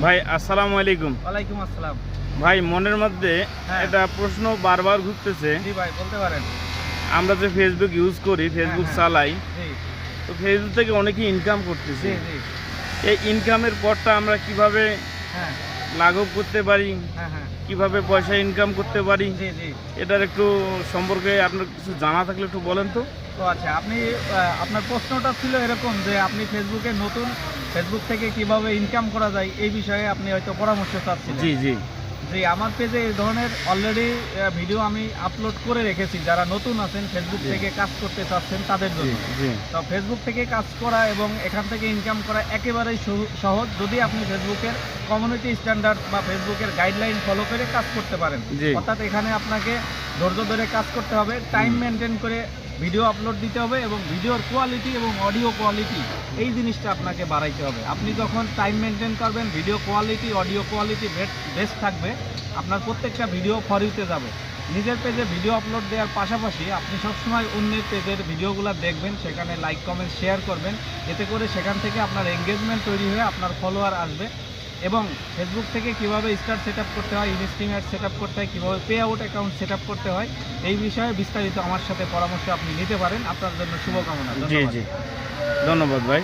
ভাই আসসালামু আলাইকুম। ওয়ালাইকুম আসসালাম। ভাই মনের মধ্যে হ্যাঁ। একটা প্রশ্ন বারবার ঘুরতেছে। জি ভাই, বলতে পারেন। আমরা যে ফেসবুক ইউজ করি, ফেসবুক হ্যাঁ। চালাই, জি তো ফেসবুক থেকে অনেকেই ইনকাম করতেছে। জি জি। এই ইনকামের পথটা আমরা কিভাবে হ্যাঁ লাঘব করতে পারি, হ্যাঁ হ্যাঁ। কিভাবে পয়সা ইনকাম করতে পারি, জি জি। এটার একটু সম্পর্কে আপনার কিছু জানা থাকলে একটু বলেন তো। তো আচ্ছা, আপনি আপনার প্রশ্নটা ছিল এরকম যে আপনি ফেসবুকে নতুন, ফেসবুক থেকে কিভাবে ইনকাম করা যায় এই বিষয়ে আপনি হয়তো পরামর্শ চাচ্ছিলেন। জি জি জি, আমার পেজে এই ধরনের অলরেডি ভিডিও আমি আপলোড করে রেখেছি। যারা নতুন আছেন ফেসবুক জি। থেকে কাজ করতে চাচ্ছেন তাদের জি জন্য। জি তো ফেসবুক থেকে কাজ করা এবং এখান থেকে ইনকাম করা একেবারেই সহজ, যদি আপনি ফেসবুকের কমিউনিটি স্ট্যান্ডার্ড বা ফেসবুকের গাইডলাইন ফলো করে কাজ করতে পারেন। জি। অর্থাৎ এখানে আপনাকে ধৈর্য ধরে কাজ করতে হবে, টাইম মেনটেন করে ভিডিও আপলোড দিতে হবে এবং ভিডিওর কোয়ালিটি এবং অডিও কোয়ালিটি এই জিনিসটা আপনাকে বাড়াইতে হবে। আপনি যখন টাইম মেনটেন করবেন, video quality audio quality best থাকবে, আপনার প্রত্যেকটা ভিডিও ফরিতে যাবে। নিজের পেজে ভিডিও আপলোড দেওয়ার পাশাপাশি আপনি সবসময় অন্যের পেজের ভিডিওগুলো দেখবেন, সেখানে লাইক কমেন্ট শেয়ার করবেন। এতে করে সেখান থেকে আপনার এঙ্গেজমেন্ট তৈরি হয়ে আপনার ফলোয়ার আসবে। এবং ফেসবুক থেকে কিভাবে স্টার সেট আপ করতে হয়, ইনস্টিং অ্যাড সেট আপ করতে হয়, কীভাবে pay out account set up করতে হয়, এই বিষয়ে বিস্তারিত আমার সাথে পরামর্শ আপনি নিতে পারেন। আপনার জন্য শুভকামনা। জি ধন্যবাদ। জি ধন্যবাদ ভাই।